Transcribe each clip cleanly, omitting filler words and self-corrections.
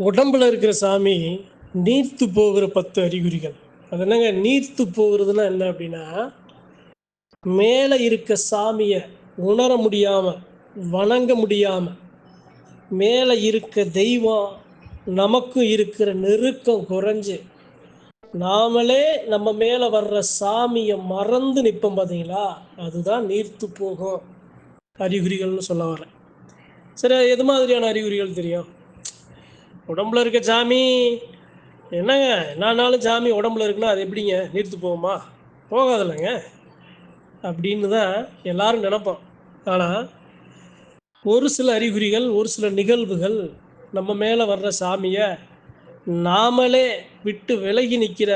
உடம்புல இருக்கிற சாமி நீர்த்து போகிற 10 அறிகுறிகள். அது என்னங்க நீர்த்து போகிறதுனா என்ன அப்படின்னா, மேலே இருக்க சாமிய உணர முடியாம, வணங்க முடியாம, மேலே இருக்க தெய்வம் நமக்கும் இருக்கிற நெருக்கம் குறைஞ்சு, நாமளே நம்ம மேலே வர்ற சாமியை மறந்து நிற்போம் பார்த்தீங்களா, அதுதான் நீர்த்து போகும் அறிகுறிகள்னு சொல்ல வரேன். சரி, எது மாதிரியான அறிகுறிகள் தெரியும்? உடம்புல இருக்க சாமி என்னங்க என்னானாலும் சாமி உடம்புல இருக்குன்னா அது எப்படிங்க நீர்த்து போகுமா? போகாதில்லைங்க அப்படின்னு தான் எல்லாரும் நினைப்போம். ஆனால் ஒரு சில அறிகுறிகள், ஒரு சில நிகழ்வுகள் நம்ம மேலே வர்ற சாமியை நாமளே விட்டு விலகி நிற்கிற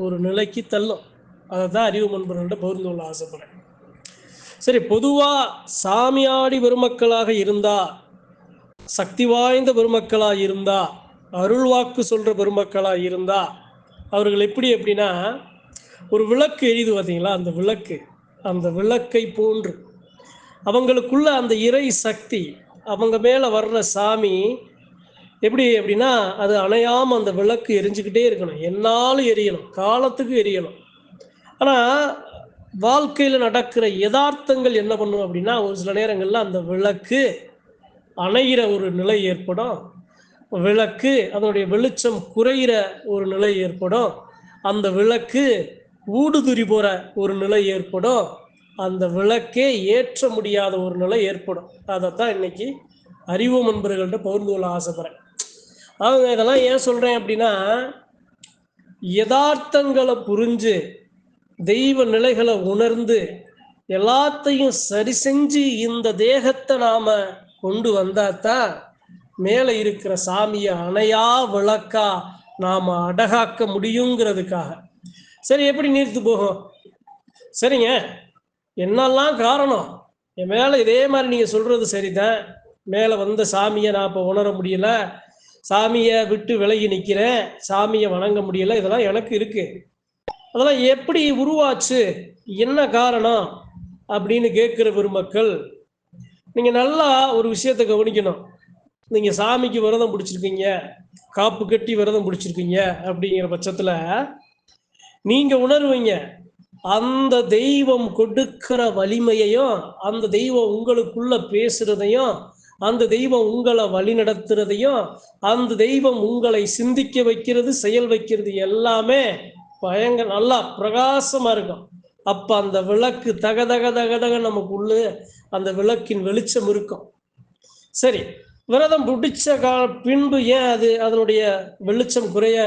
ஒரு நிலைக்கு தள்ளும். அதை தான் அறிவு முன்பர்கள்ட்ட பகிர்ந்து கொள்ள ஆசைப்படுறேன். சரி, பொதுவாக சாமியாடி பெருமக்களாக இருந்தால், சக்தி வாய்ந்த பெருமக்களாக இருந்தால், அருள் வாக்கு சொல்கிற பெருமக்களாக இருந்தால், அவர்கள் எப்படின்னா ஒரு விளக்கு எரியுது பார்த்தீங்களா, அந்த விளக்கை போன்று அவங்களுக்குள்ள அந்த இறை சக்தி, அவங்க மேலே வர்ற சாமி அப்படின்னா அது அணையாமல் அந்த விளக்கு எரிஞ்சுக்கிட்டே இருக்கணும், என்னாலும் எரியணும், காலத்துக்கு எரியணும். ஆனால் வாழ்க்கையில் நடக்கிற யதார்த்தங்கள் என்ன பண்ணும் அப்படின்னா, ஒரு சில நேரங்களில் அந்த விளக்கு அணைகிற ஒரு நிலை ஏற்படும், விளக்கு அதனுடைய வெளிச்சம் குறைகிற ஒரு நிலை ஏற்படும், அந்த விளக்கு ஊடுதுரி போகிற ஒரு நிலை ஏற்படும், அந்த விளக்கே ஏற்ற முடியாத ஒரு நிலை ஏற்படும். அதைத்தான் இன்னைக்கு அறிவு நண்பர்கள்ட்ட பகிர்ந்து கொள்ள ஆசைப்படுறேன். அவங்க இதெல்லாம் ஏன் சொல்கிறேன் அப்படின்னா, யதார்த்தங்களை புரிஞ்சு தெய்வ நிலைகளை உணர்ந்து எல்லாத்தையும் சரி செஞ்சு இந்த தேகத்தை நாம் கொண்டு வந்தாதான் மேலே இருக்கிற சாமியை அணையா விளக்கா நாம் அடகாக்க முடியுங்கிறதுக்காக. சரி, எப்படி நீர்த்து போகும்? சரிங்க, என்னெல்லாம் காரணம்? என் மேலே இதே மாதிரி நீங்கள் சொல்கிறது சரிதான், மேலே வந்த சாமியை நான் இப்போ உணர முடியல, சாமியை விட்டு விலகி நிற்கிறேன், சாமியை வணங்க முடியல, இதெல்லாம் எனக்கு இருக்குது. அதெல்லாம் எப்படி உருவாச்சு, என்ன காரணம் அப்படின்னு கேட்குற பெருமக்கள், நீங்கள் நல்லா ஒரு விஷயத்தை கவனிக்கணும். நீங்கள் சாமிக்கு விரதம் பிடிச்சிருக்கீங்க, காப்பு கட்டி விரதம் பிடிச்சிருக்கீங்க அப்படிங்கிற பட்சத்தில் நீங்கள் உணர்வீங்க, அந்த தெய்வம் கொடுக்கிற வலிமையையும், அந்த தெய்வம் உங்களுக்குள்ள பேசுறதையும், அந்த தெய்வம் உங்களை வழி நடத்துறதையும், அந்த தெய்வம் உங்களை சிந்திக்க வைக்கிறது, செயல் வைக்கிறது எல்லாமே பயங்கர நல்லா பிரகாசமா இருக்கும். அப்ப அந்த விளக்கு தகதக தகதக நமக்குள்ள அந்த விளக்கின் வெளிச்சம் இருக்கும். சரி, விரதம் பிடிச்ச பின்பு ஏன் அதனுடைய வெளிச்சம் குறைய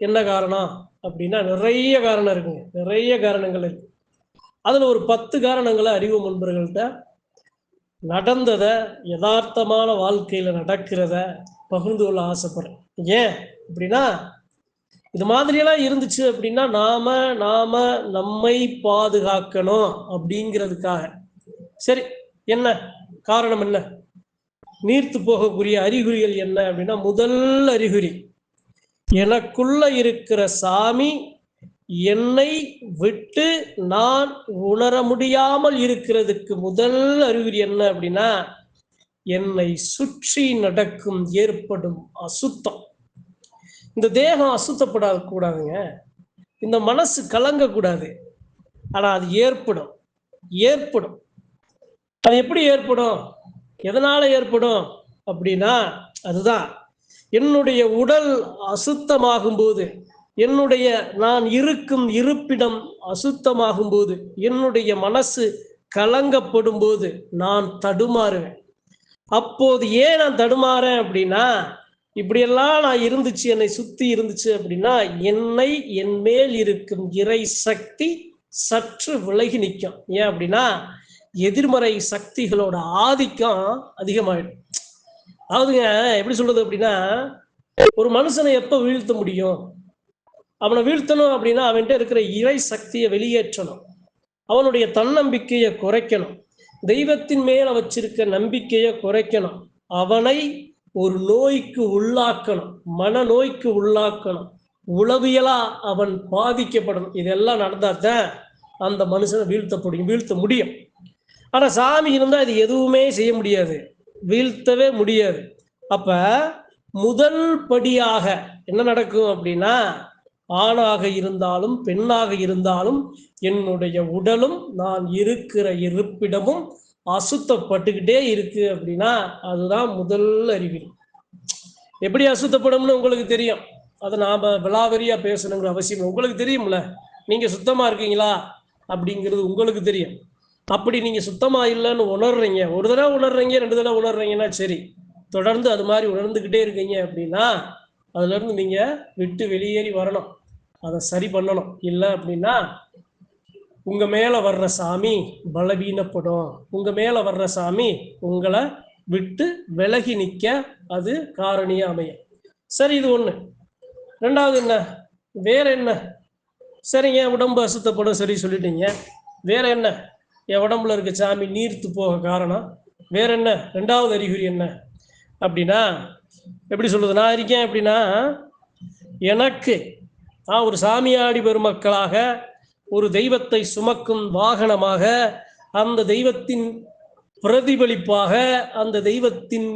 என்ன காரணம் அப்படின்னா, நிறைய காரணம் இருக்குங்க, நிறைய காரணங்கள் இருக்கு. அதுல ஒரு 10 காரணங்களை அறிவு முன்பர்கள்ட்ட நடந்ததை, யதார்த்தமான வாழ்க்கையில நடக்கிறத பகிர்ந்து கொள்ள ஆசைப்படுறேன். ஏன் அப்படின்னா, இது மாதிரியெல்லாம் இருந்துச்சு அப்படின்னா நாம நம்மை பாதுகாக்கணும் அப்படிங்கிறதுக்காக. சரி, என்ன காரணம்? என்ன நீர்த்து போகக்கூடிய அறிகுறிகள் என்ன அப்படின்னா, முதல் அறிகுறி, எனக்குள்ள இருக்கிற சாமி என்னை விட்டு நான் உணர முடியாமல் இருக்கிறதுக்கு முதல் அறிகுறி என்ன அப்படின்னா, என்னை சுற்றி நடக்கும் ஏற்படும் அசுத்தம். இந்த தேகம் அசுத்தப்படாத கூடாதுங்க, இந்த மனசு கலங்கக்கூடாது. ஆனா அது ஏற்படும். அது எப்படி ஏற்படும், எதனால ஏற்படும் அப்படின்னா, அதுதான் என்னுடைய உடல் அசுத்தமாகும் போது, என்னுடைய நான் இருக்கும் இருப்பிடம் அசுத்தமாகும் போது, என்னுடைய மனசு கலங்கப்படும் போது நான் தடுமாறுவேன். அப்போது ஏன் நான் தடுமாறேன் அப்படின்னா, இப்படியெல்லாம் நான் இருந்துச்சு, என்னை சுத்தி இருந்துச்சு அப்படின்னா, என் மேல் இருக்கும் இறை சக்தி சற்று விலகி நிற்கும். ஏன் அப்படின்னா, எதிர்மறை சக்திகளோட ஆதிக்கம் அதிகமாயிடும். அதாவதுங்க, எப்படி சொல்றது அப்படின்னா, ஒரு மனுஷனை எப்ப வீழ்த்த முடியும்? அவனை வீழ்த்தணும் அப்படின்னா, அவன்கிட்ட இருக்கிற இறை சக்தியை வெளியேற்றணும், அவனுடைய தன்னம்பிக்கையை குறைக்கணும், தெய்வத்தின் மேல வச்சிருக்க நம்பிக்கையை குறைக்கணும், அவனை ஒரு நோய்க்கு உள்ளாக்கணும், மனநோய்க்கு உள்ளாக்கணும், உளவியலா அவன் பாதிக்கப்படணும். இதெல்லாம் நடந்தாதான் அந்த மனுஷனை வீழ்த்த முடியும். ஆனா சாமி இருந்தா இது எதுவுமே செய்ய முடியாது, வீழ்த்தவே முடியாது. அப்ப முதல் படியாக என்ன நடக்கும் அப்படின்னா, ஆணாக இருந்தாலும் பெண்ணாக இருந்தாலும் என்னுடைய உடலும் நான் இருக்கிற இருப்பிடமும் அசுத்தப்பட்டுக்கிட்டே இருக்கு அப்படின்னா அதுதான் முதல் அறிகுறி. எப்படி அசுத்தப்படும்னு உங்களுக்கு தெரியும். அதை நாம விலாவரியா பேசணுங்கிற அவசியம் உங்களுக்கு தெரியும்ல. நீங்க சுத்தமா இருக்கீங்களா அப்படிங்கிறது உங்களுக்கு தெரியும். அப்படி நீங்க சுத்தமா இல்லைன்னு உணர்றீங்க, ஒரு தடவை உணர்றீங்க, 2 தடவை உணர்றீங்கன்னா சரி, தொடர்ந்து அது மாதிரி உணர்ந்துக்கிட்டே இருக்கீங்க அப்படின்னா அதுல இருந்து நீங்க விட்டு வெளியேறி வரணும், அதை சரி பண்ணணும். இல்லை அப்படின்னா உங்க மேல வர்ற சாமி பலவீனப்படும், உங்க மேல வர்ற சாமி உங்களை விட்டு விலகி நிற்க அது காரணியா அமையும். சரி, இது ஒண்ணு. ரெண்டாவது என்ன, வேற என்ன? சரிங்க, உடம்பு அசுத்தப்படும், சரி சொல்லிட்டீங்க. வேற என்ன என் உடம்புல இருக்க சாமி நீர்த்து போக காரணம்? வேற என்ன ரெண்டாவது அறிகுறி என்ன அப்படின்னா, எப்படி சொல்றது, நான் இருக்கேன் அப்படின்னா எனக்கு ஒரு சாமியாடி பெருமக்களாக ஒரு தெய்வத்தை சுமக்கும் வாகனமாக, அந்த தெய்வத்தின் பிரதிபலிப்பாக, அந்த தெய்வத்தின்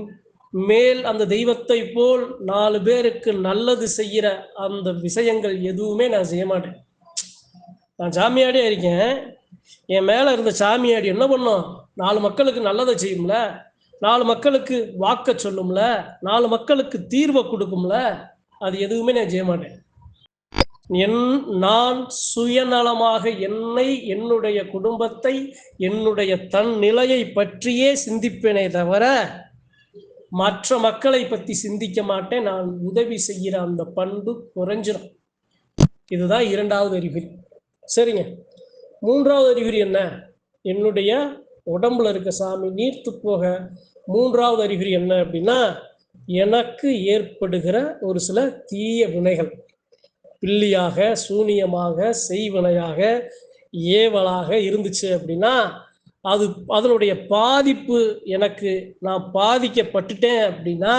மேல் அந்த தெய்வத்தை போல் 4 பேருக்கு நல்லது செய்கிற அந்த விஷயங்கள் எதுவுமே நான் செய்ய மாட்டேன். நான் சாமியாடியே இருக்கேன், என் மேல இருந்த சாமியாடி என்ன பண்ணும்? 4 மக்களுக்கு நல்லதை செய்யும்ல, 4 மக்களுக்கு வாக்க சொல்லும்ல, 4 மக்களுக்கு தீர்வை கொடுக்கும்ல, அது எதுவுமே நான் செய்ய மாட்டேன். நான் சுயநலமாக என்னை, என்னுடைய குடும்பத்தை, என்னுடைய தன் நிலையை பற்றியே சிந்திப்பேனே தவிர மற்ற மக்களை பற்றி சிந்திக்க மாட்டேன். நான் உதவி செய்கிற அந்த பண்பு குறைஞ்சிடும். இதுதான் இரண்டாவது அறிகுறி. சரிங்க, மூன்றாவது அறிகுறி என்ன? என்னுடைய உடம்புல இருக்க சாமி நீர்த்து போக மூன்றாவது அறிகுறி என்ன அப்படின்னா, எனக்கு ஏற்படுகிற ஒரு சில தீய வினைகள், பில்லியாக, சூனியமாக, செய்வினையாக, ஏவலாக இருந்துச்சு அப்படின்னா அது அதனுடைய பாதிப்பு எனக்கு, நான் பாதிக்கப்பட்டுட்டேன் அப்படின்னா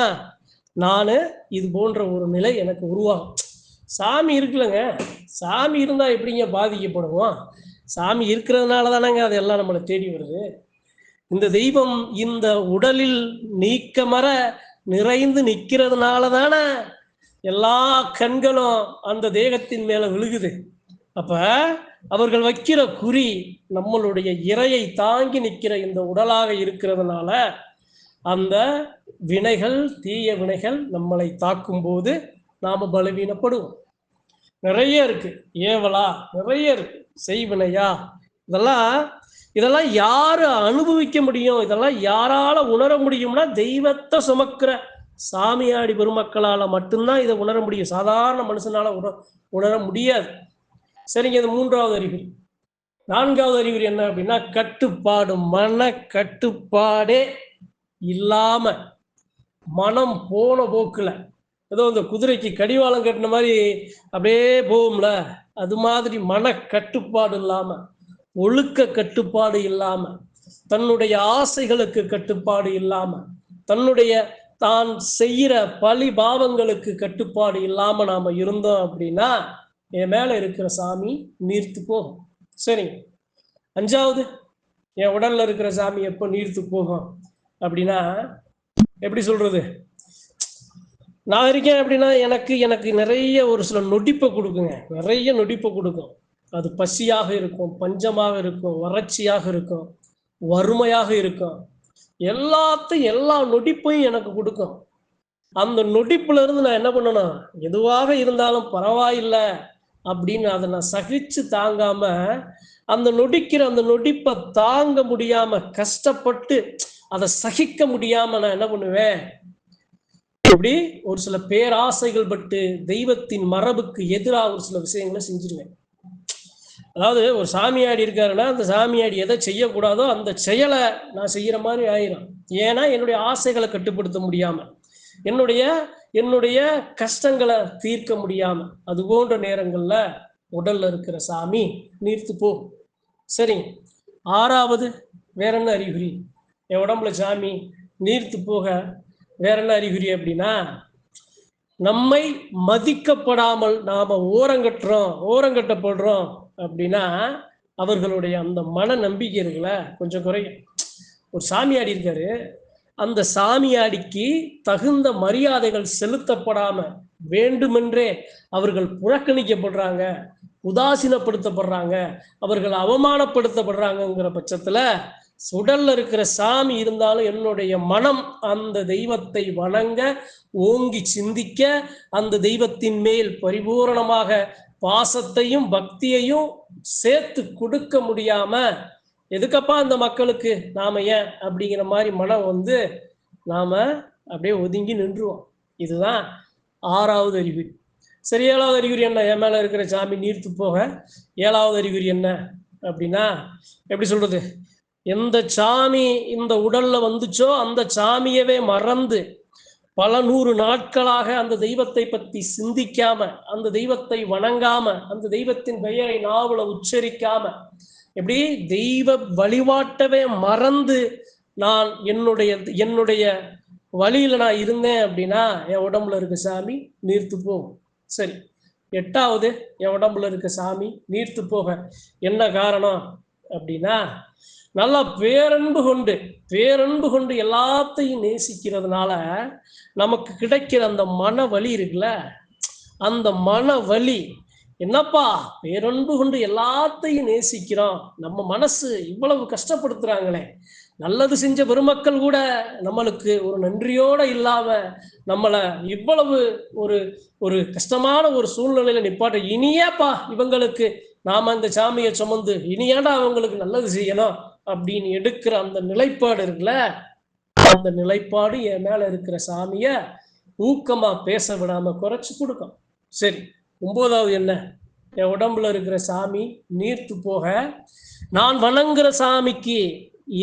நான் இது போன்ற ஒரு நிலை எனக்கு உருவாகும். சாமி இருக்குல்லங்க, சாமி இருந்தா எப்படிங்க பாதிக்கப்படுவோம்? சாமி இருக்கிறதுனால தானேங்க அதெல்லாம் நம்மளை தேடி வருது. இந்த தெய்வம் இந்த உடலில் நீக்கமற நிறைந்து நிற்கிறதுனால தானே எல்லா கண்களும் அந்த தேகத்தின் மேல விழுகுது. அப்ப அவர்கள் வைக்கிற குறி நம்மளுடைய இறையை தாங்கி நிற்கிற இந்த உடலாக இருக்கிறதுனால அந்த வினைகள், தீய வினைகள் நம்மளை தாக்கும் போது நாம பலவீனப்படுவோம். நிறைய இருக்கு, ஏவலா நிறைய இருக்கு, செய்வினையா, இதெல்லாம் யாரு அனுபவிக்க முடியும்? இதெல்லாம் யாரால உணர முடியும்னா தெய்வத்தை சுமக்கிற சாமியாடி பெருமக்களால மட்டும்தான் இதை உணர முடியும். சாதாரண மனுஷனால உணர முடியாது. சரிங்க, இது மூன்றாவது அறிகுறி. நான்காவது அறிகுறி என்ன அப்படின்னா, கட்டுப்பாடு. மன கட்டுப்பாடே இல்லாம மனம் போன போக்குல, ஏதோ இந்த குதிரைக்கு கடிவாளம் கட்டின மாதிரி அப்படியே போகும்ல, அது மாதிரி மன கட்டுப்பாடு இல்லாம, ஒழுக்க கட்டுப்பாடு இல்லாம, தன்னுடைய ஆசைகளுக்கு கட்டுப்பாடு இல்லாம, தன்னுடைய தான் செய்கிற பழி பாவங்களுக்கு கட்டுப்பாடு இல்லாம நாம இருந்தோம் அப்படின்னா என் மேல இருக்கிற சாமி நீர்த்து போகும். சரிங்க, அஞ்சாவது, என் உடல்ல இருக்கிற சாமி எப்போ நீர்த்து போகும் அப்படின்னா, எப்படி சொல்றது, நான் இருக்கேன் அப்படின்னா எனக்கு எனக்கு நிறைய ஒரு சில நொடிப்பை கொடுக்குங்க, நிறைய நொடிப்பை கொடுக்கும். அது பசியாக இருக்கும், பஞ்சமாக இருக்கும், வறட்சியாக இருக்கும், வறுமையாக இருக்கும், எல்லா நொடிப்பையும் எனக்கு கொடுக்கும். அந்த நொடிப்புல இருந்து நான் என்ன பண்ணணும், எதுவாக இருந்தாலும் பரவாயில்லை அப்படின்னு அதை நான் சகிச்சு தாங்காம, அந்த நொடிப்பை தாங்க முடியாம, கஷ்டப்பட்டு அதை சகிக்க முடியாம நான் என்ன பண்ணுவேன், இப்படி ஒரு சில பேராசைகள் பட்டு தெய்வத்தின் மரபுக்கு எதிராக ஒரு சில விஷயங்களை செஞ்சிருவேன். அதாவது ஒரு சாமியாடி இருக்காருன்னா அந்த சாமியாடி எதை செய்யக்கூடாதோ அந்த செயலை நான் செய்யற மாதிரி ஆயிரும். ஏன்னா என்னுடைய ஆசைகளை கட்டுப்படுத்த முடியாம, என்னுடைய கஷ்டங்களை தீர்க்க முடியாம, அது போன்ற நேரங்கள்ல உடல்ல இருக்கிற சாமி நீர்த்து போகும். சரிங்க, ஆறாவது வேற என்ன அறிகுறி? என் உடம்புல சாமி நீர்த்து போக வேற என்ன அறிகுறி அப்படின்னா, நம்மை மதிக்கப்படாமல் நாம ஓரங்கட்டப்படுறோம் அப்படின்னா அவர்களுடைய அந்த மன நம்பிக்கை இருக்குல்ல கொஞ்சம் குறையும். ஒரு சாமியாடி இருக்காரு, அந்த சாமியாடிக்கு தகுந்த மரியாதைகள் செலுத்தப்படாம வேண்டுமென்றே அவர்கள் புறக்கணிக்கப்படுறாங்க, உதாசீனப்படுத்தப்படுறாங்க, அவர்கள் அவமானப்படுத்தப்படுறாங்கங்கிற பட்சத்துல உடல்ல இருக்கிற சாமி இருந்தாலும் என்னுடைய மனம் அந்த தெய்வத்தை வணங்க, ஓங்கி சிந்திக்க, அந்த தெய்வத்தின் மேல் பரிபூரணமாக பாசத்தையும் பக்தியையும் சேர்த்து கொடுக்க முடியாம, எதுக்கப்பா அந்த மக்களுக்கு நாம ஏன் அப்படிங்கிற மாதிரி மனம் வந்து நாம அப்படியே ஒதுங்கி நின்றுவோம். இதுதான் 6வது அறிகுறி. சரி, 7வது அறிகுறி என்ன? என் மேல இருக்கிற சாமி நீர்த்து போக 7வது அறிகுறி என்ன அப்படின்னா, எப்படி சொல்றது, எந்த சாமி இந்த உடல்ல வந்துச்சோ அந்த சாமியவே மறந்து பல 100 நாட்களாக அந்த தெய்வத்தை பத்தி சிந்திக்காம, அந்த தெய்வத்தை வணங்காம, அந்த தெய்வத்தின் பெயரை நாவுல உச்சரிக்காம, எப்படி தெய்வ வழிபாட்டவே மறந்து நான் என்னுடைய வழியில நான் இருந்தேன் அப்படின்னா என் உடம்புல இருக்க சாமி நீர்த்து போகும். சரி, 8வது, என் உடம்புல இருக்க சாமி நீர்த்து போக என்ன காரணம் அப்படின்னா, நல்லா பேரன்பு கொண்டு எல்லாத்தையும் நேசிக்கிறதுனால நமக்கு கிடைக்கிற அந்த மன வலி இருக்குல்ல, அந்த மன வலி என்னப்பா, பேரன்பு கொண்டு எல்லாத்தையும் நேசிக்கிறோம், நம்ம மனசு இவ்வளவு கஷ்டப்படுத்துறாங்களே, நல்லது செஞ்ச பெருமக்கள் கூட நம்மளுக்கு ஒரு நன்றியோட இல்லாம நம்மள இவ்வளவு ஒரு ஒரு கஷ்டமான ஒரு சூழ்நிலையில நிப்பாட்ட, இனியேப்பா இவங்களுக்கு நாம இந்த சாமியை சுமந்து இனியாண்டா அவங்களுக்கு நல்லது செய்யணும் அப்படின்னு எடுக்கிற அந்த நிலைப்பாடு இருக்குல்ல, அந்த நிலைப்பாடு என் மேல இருக்கிற சாமிய ஊக்கமா பேச விடாம குறைச்சு கொடுக்கும். சரி, 9வது என்ன? என் உடம்புல இருக்கிற சாமி நீர்த்து போக நான் வணங்குற சாமிக்கு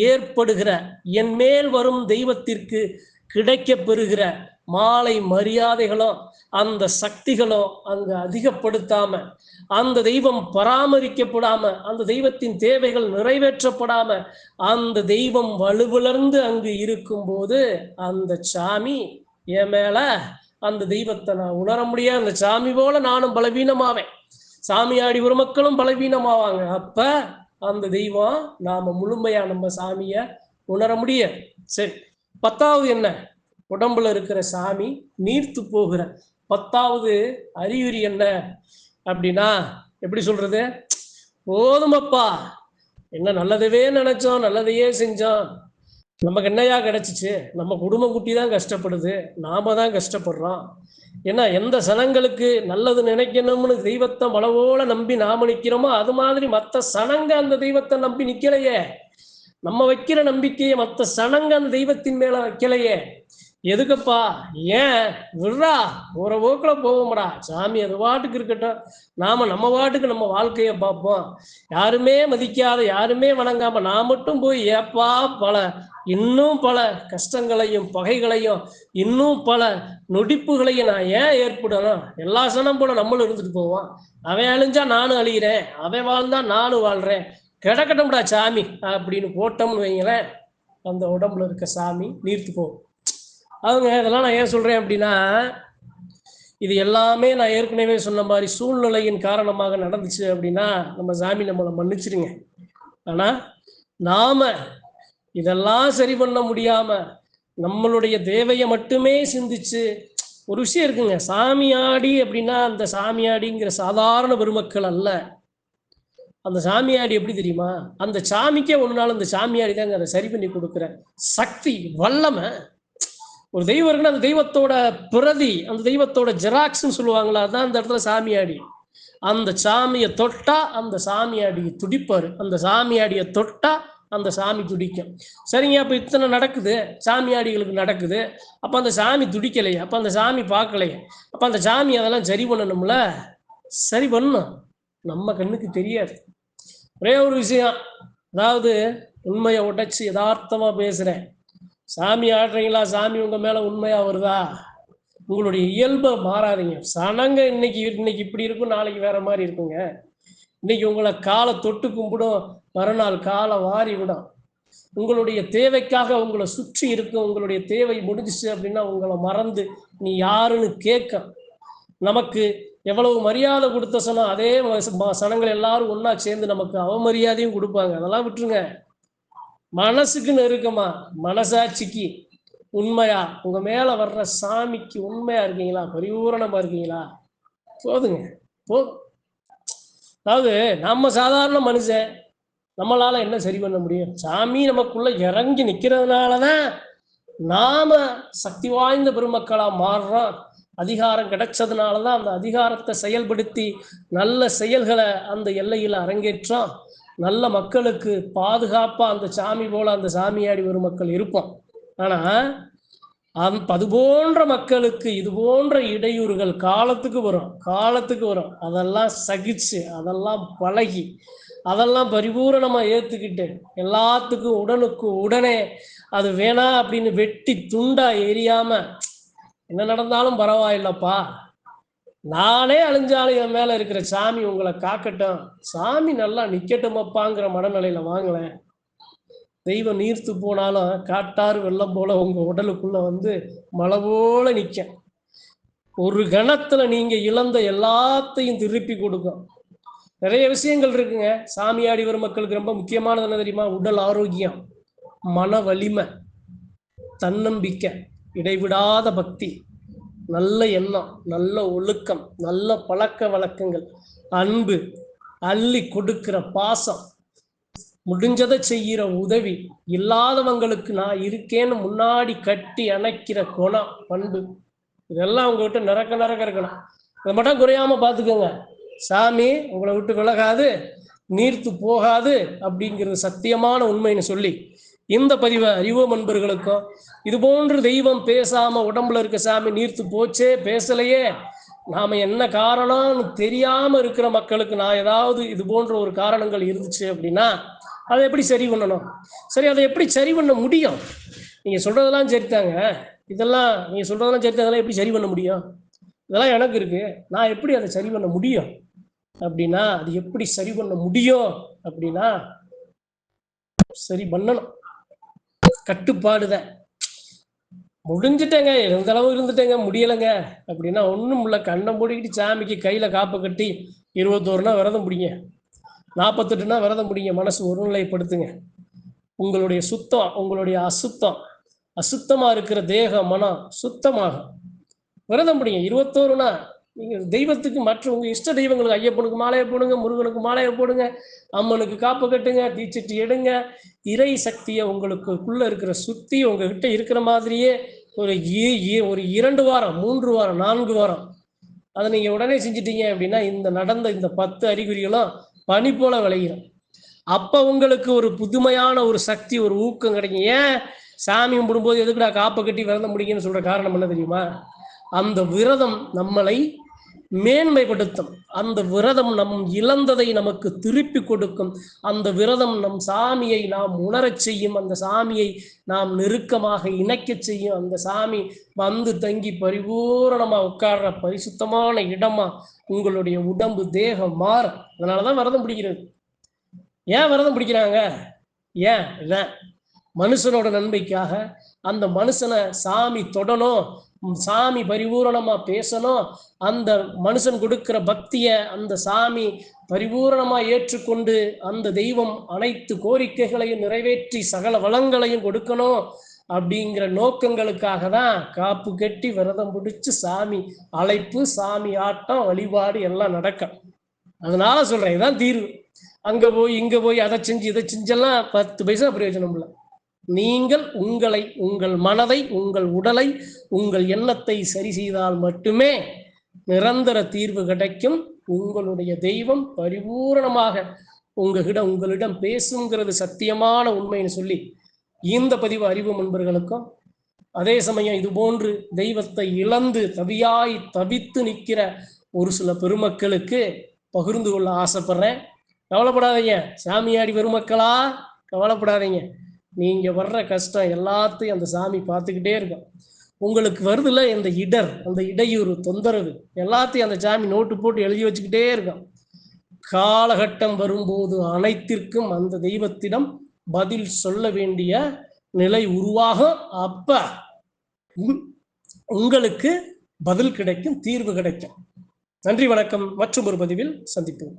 ஏற்படுகிற என் மேல் வரும் தெய்வத்திற்கு கிடைக்க பெறுகிற மாலை மரியாதைகளும் அந்த சக்திகளும் அங்கு அதிகப்படுத்தாம, அந்த தெய்வம் பராமரிக்கப்படாம, அந்த தெய்வத்தின் தேவைகள் நிறைவேற்றப்படாம, அந்த தெய்வம் வலுவிழந்து அங்கு இருக்கும்போது அந்த சாமி என் மேல, அந்த தெய்வத்தை நான் உணர முடியாது. அந்த சாமி போல நானும் பலவீனமாவேன், சாமியாடி ஒரு மக்களும் பலவீனமாவாங்க. அப்ப அந்த தெய்வம் நாம முழுமையா நம்ம சாமிய உணர முடியாது. சரி, 10வது என்ன? உடம்புல இருக்கிற சாமி நீர்த்து போகிற 10வது அறிகுறி என்ன அப்படின்னா, எப்படி சொல்றது, போதுமப்பா, என்ன நல்லதவே நினைச்சோம், நல்லதையே செஞ்சோம், நமக்கு என்னையா கிடைச்சிச்சு, நம்ம குடும்பம் குட்டி தான் கஷ்டப்படுது, நாம தான் கஷ்டப்படுறோம். ஏன்னா எந்த சனங்களுக்கு நல்லது நினைக்கணும்னு தெய்வத்தை மனவோல நம்பி நாம நிக்கிறோமோ அது மாதிரி மற்ற சனங்க அந்த தெய்வத்தை நம்பி நிக்கலையே, நம்ம வைக்கிற நம்பிக்கையை மற்ற சனங்க அந்த தெய்வத்தின் மேல வைக்கலையே, எதுக்குப்பா, ஏன் விடுறா, ஒரு போக்குல போவோம்டா, சாமி அது பாட்டுக்கு இருக்கட்டும், நாம நம்ம பாட்டுக்கு நம்ம வாழ்க்கைய பார்ப்போம், யாருமே மதிக்காத யாருமே வணங்காம நான் மட்டும் போய் ஏப்பா இன்னும் பல கஷ்டங்களையும் பகைகளையும் இன்னும் பல நொடிப்புகளையும் நான் ஏன் ஏற்படணும், எல்லா சனம் போல நம்மளும் இருந்துட்டு போவோம், அவன் அழிஞ்சா நானும் அழிகிறேன், அவன் வாழ்ந்தா நானும் வாழ்றேன், கிடக்கட்டும்டா சாமி அப்படின்னு போட்டோம்னு வைங்களேன், அந்த உடம்புல இருக்க சாமி நீர்த்து போகும். அவங்க இதெல்லாம் நான் ஏன் சொல்றேன் அப்படின்னா, இது எல்லாமே நான் ஏற்கனவே சொன்ன மாதிரி சூழ்நிலையின் காரணமாக நடந்துச்சு அப்படின்னா நம்ம சாமி நம்மளை மன்னிச்சிருங்க. ஆனா நாம இதெல்லாம் சரி பண்ண முடியாம நம்மளுடைய தேவையை மட்டுமே சிந்திச்சு, ஒரு விஷயம் இருக்குங்க, சாமியாடி அப்படின்னா அந்த சாமியாடிங்கிற சாதாரண பெருமக்கள் அல்ல. அந்த சாமியாடி எப்படி தெரியுமா, அந்த சாமிக்கே ஒரு நாள் அந்த சாமியாடி தாங்க அதை சரி பண்ணி கொடுக்குற சக்தி வல்லமை. ஒரு தெய்வம் இருக்குன்னா அந்த தெய்வத்தோட பிரதி, அந்த தெய்வத்தோட ஜெராக்ஸ்ன்னு சொல்லுவாங்களா, அதான் அந்த இடத்துல சாமியாடி. அந்த சாமியை தொட்டா அந்த சாமியாடி துடிப்பாரு, அந்த சாமியாடியை தொட்டா அந்த சாமி துடிக்கும். சரிங்க, அப்ப இத்தனை நடக்குது, சாமியாடிகளுக்கு நடக்குது, அப்ப அந்த சாமி துடிக்கலையே, அப்ப அந்த சாமி பார்க்கலையே, அப்ப அந்த சாமி அதெல்லாம் சரி பண்ணணும்ல, சரி பண்ணணும், நம்ம கண்ணுக்கு தெரியாது. ஒரே ஒரு விஷயம், அதாவது உண்மையை உடைச்சு யதார்த்தமா பேசுறேன், சாமி ஆடுறீங்களா, சாமி உங்க மேல உண்மையா வருதா, உங்களுடைய இயல்பை மாறாதீங்க. சனங்க இன்னைக்கு இப்படி இருக்கும், நாளைக்கு வேற மாதிரி இருக்குங்க. இன்னைக்கு உங்களை காலை தொட்டு கும்பிடும், மறுநாள் காலை வாரி விடும். உங்களுடைய தேவைக்காக உங்களை சுற்றி இருக்கும், உங்களுடைய தேவை முடிஞ்சிச்சு அப்படின்னா உங்களை மறந்து நீ யாருன்னு கேட்க, நமக்கு எவ்வளவு மரியாதை கொடுத்த சனம், அதே சனங்கள் எல்லாரும் ஒன்னா சேர்ந்து நமக்கு அவமரியாதையும் கொடுப்பாங்க. அதெல்லாம் விட்டுருங்க. மனசுக்கு நெருக்கமா, மனசாட்சிக்கு உண்மையா உங்க மேல வர்ற சாமிக்கு உண்மையா இருக்கீங்களா, பரிபூரணமா இருக்கீங்களா? போதுங்க, போதும். அதாவது நம்ம சாதாரண மனுஷன், நம்மளால என்ன சரி பண்ண முடியும்? சாமி நமக்குள்ள இறங்கி நிக்கிறதுனாலதான் நாம சக்தி வாய்ந்த பெருமக்களா மாறுறோம். அதிகாரம் கிடைச்சதுனாலதான் அந்த அதிகாரத்தை செயல்படுத்தி நல்ல செயல்களை அந்த எல்லையில் அரங்கேற்றோம். நல்ல மக்களுக்கு பாதுகாப்பா அந்த சாமி போல அந்த சாமியாடி ஒரு மக்கள் இருப்போம். ஆனா அது போன்ற மக்களுக்கு இது போன்ற இடையூறுகள் காலத்துக்கு வரும். அதெல்லாம் சகிச்சு, அதெல்லாம் பழகி, அதெல்லாம் பரிபூரணமா ஏத்துக்கிட்டு, எல்லாத்துக்கும் உடனுக்கு உடனே அது வேணாம் அப்படின்னு வெட்டி துண்டா எரியாம, என்ன நடந்தாலும் பரவாயில்லப்பா, நானே அழிஞ்சாலும் என் மேல இருக்கிற சாமி உங்களை காக்கட்டும், சாமி நல்லா நிக்கட்டுமப்பாங்கிற மனநிலையில வாங்கலேன். தெய்வம் நீர்த்து போனாலும் காட்டாறு வெள்ளம் போல உங்க உடலுக்குள்ள வந்து மழை போல நிக்க. ஒரு கணத்துல நீங்க இழந்த எல்லாத்தையும் திருப்பி கொடுக்கும். நிறைய விஷயங்கள் இருக்குங்க. சாமியாடி வரும் மக்களுக்கு ரொம்ப முக்கியமானது என்ன தெரியுமா? உடல் ஆரோக்கியம், மன வலிமை, தன்னம்பிக்கை, இடைவிடாத பக்தி, நல்ல எண்ணம், நல்ல ஒழுக்கம், நல்ல பழக்க வழக்கங்கள், அன்பு, அள்ளி கொடுக்கிற பாசம், முடிஞ்சதை செய்கிற உதவி, இல்லாதவங்களுக்கு நான் இருக்கேன்னு முன்னாடி கட்டி அணைக்கிற குணம், பண்பு, இதெல்லாம் உங்ககிட்ட நிறக்க இருக்கணும். இதை மட்டும் குறையாம பார்த்துக்கோங்க. சாமி உங்களை விட்டு விலகாது, நீர்த்து போகாது அப்படிங்கிறது சத்தியமான உண்மைன்னு சொல்லி இந்த பதிவை அறிவோம் நண்பர்களுக்கும், இது போன்று தெய்வம் பேசாம உடம்புல இருக்க சாமி நீர்த்து போச்சே, பேசலையே, நாம என்ன காரணம்னு தெரியாம இருக்கிற மக்களுக்கு நான் ஏதாவது இது போன்ற ஒரு காரணங்கள் இருந்துச்சு அப்படின்னா அதை எப்படி சரி பண்ணணும்? சரி, அதை எப்படி சரி பண்ண முடியும்? நீங்க சொல்றதெல்லாம் சரித்தாங்க, இதெல்லாம் நீங்க சொல்றதெல்லாம் சரித்தாங்க, அதெல்லாம் எப்படி சரி பண்ண முடியும்? இதெல்லாம் எனக்கு இருக்கு, நான் எப்படி அதை சரி பண்ண முடியும் அப்படின்னா, அது எப்படி சரி பண்ண முடியும் அப்படின்னா, சரி பண்ணணும். கட்டுப்பாடுதான். முடிஞ்சுட்டேங்க, எந்த அளவு இருந்துட்டேங்க, முடியலைங்க அப்படின்னா ஒன்றும் இல்லை. கண்ணை மூடிக்கிட்டு சாமிக்கு கையில காப்பை கட்டி 21 விரதம் பிடிங்க, 48 விரதம் பிடிங்க, மனசு ஒருநிலைப்படுத்துங்க. உங்களுடைய சுத்தம், உங்களுடைய அசுத்தமா இருக்கிற தேக மனம் சுத்தமாகும். விரதம் பிடிங்க 21. நீங்க தெய்வத்துக்கு மற்ற உங்க இஷ்ட தெய்வங்களுக்கு, ஐயப்பனுக்கு மாலையை போடுங்க, முருகனுக்கு மாலையை போடுங்க, அம்மனுக்கு காப்பு கட்டுங்க, தீச்சட்டி எடுங்க. இறை சக்தியை உங்களுக்குள்ள இருக்கிற சுத்தி உங்ககிட்ட இருக்கிற மாதிரியே ஒரு 2 வாரம், 3 வாரம், 4 வாரம் அதை நீங்க உடனே செஞ்சிட்டீங்க அப்படின்னா இந்த நடந்த இந்த 10 அறிகுறிகளும் பனி போல விளையிடும். அப்ப உங்களுக்கு ஒரு புதுமையான ஒரு சக்தி, ஒரு ஊக்கம் கிடைக்கும். ஏன் சாமி கும்பிடும்போது எதுக்குடா காப்பை கட்டி விரதம் முடியுங்கன்னு சொல்ற காரணம் என்ன தெரியுமா? அந்த விரதம் நம்மளை மேன்மைப்படுத்தும். அந்த விரதம் நம் இழந்ததை நமக்கு திருப்பி கொடுக்கும். அந்த விரதம் நம் சாமியை நாம் உணரச் செய்யும். அந்த சாமியை நாம் நெருக்கமாக இணைக்க செய்யும். அந்த சாமி வந்து தங்கி பரிபூரணமா உட்கார்ற பரிசுத்தமான இடமா உங்களுடைய உடம்பு தேகம் மாறும். அதனாலதான் விரதம் பிடிக்கிறது. ஏன் விரதம் பிடிக்கிறாங்க? ஏன் இல்லை, மனுஷனோட நன்மைக்காக. அந்த மனுஷனை சாமி தொடணும், சாமி பரிபூரணமா பேசணும். அந்த மனுஷன் கொடுக்கிற பக்திய அந்த சாமி பரிபூரணமா ஏற்றுக்கொண்டு அந்த தெய்வம் அனைத்து கோரிக்கைகளையும் நிறைவேற்றி சகல வளங்களையும் கொடுக்கணும் அப்படிங்கிற நோக்கங்களுக்காக தான் காப்பு கட்டி விரதம் பிடிச்சு சாமி அழைப்பு, சாமி ஆட்டம், வழிபாடு எல்லாம் நடக்கும். அதனால சொல்றேன், இதுதான் தீர்வு. அங்க போய் இங்க போய் அதை செஞ்சு இதை செஞ்செல்லாம் 10 பைசா பிரயோஜனம் இல்லை. நீங்கள் உங்களை, உங்கள் மனதை, உங்கள் உடலை, உங்கள் எண்ணத்தை சரி செய்தால் மட்டுமே நிரந்தர தீர்வு கிடைக்கும். உங்களுடைய தெய்வம் பரிபூரணமாக உங்களிடம் பேசுங்கிறது சத்தியமான உண்மைன்னு சொல்லி இந்த பதிவு அறிவு நண்பர்களுக்கும், அதே சமயம் இது போன்று தெய்வத்தை இழந்து தவித்து நிற்கிற ஒரு சில பெருமக்களுக்கு பகிர்ந்து கொள்ள ஆசைப்படுறேன். கவலைப்படாதீங்க சாமியாடி பெருமக்களா, கவலைப்படாதீங்க. நீங்க வர்ற கஷ்டம் எல்லாத்தையும் அந்த சாமி பார்த்துக்கிட்டே இருக்கும். உங்களுக்கு வருதுல இந்த அந்த இடையூறு, தொந்தரவு எல்லாத்தையும் அந்த சாமி நோட்டு போட்டு எழுதி வச்சுக்கிட்டே இருக்கும். காலகட்டம் வரும்போது அனைத்திற்கும் அந்த தெய்வத்திடம் பதில் சொல்ல வேண்டிய நிலை உருவாகும். அப்ப உங்களுக்கு பதில் கிடைக்கும், தீர்வு கிடைக்கும். நன்றி, வணக்கம். மற்றும் ஒரு பதிவில் சந்திப்போம்.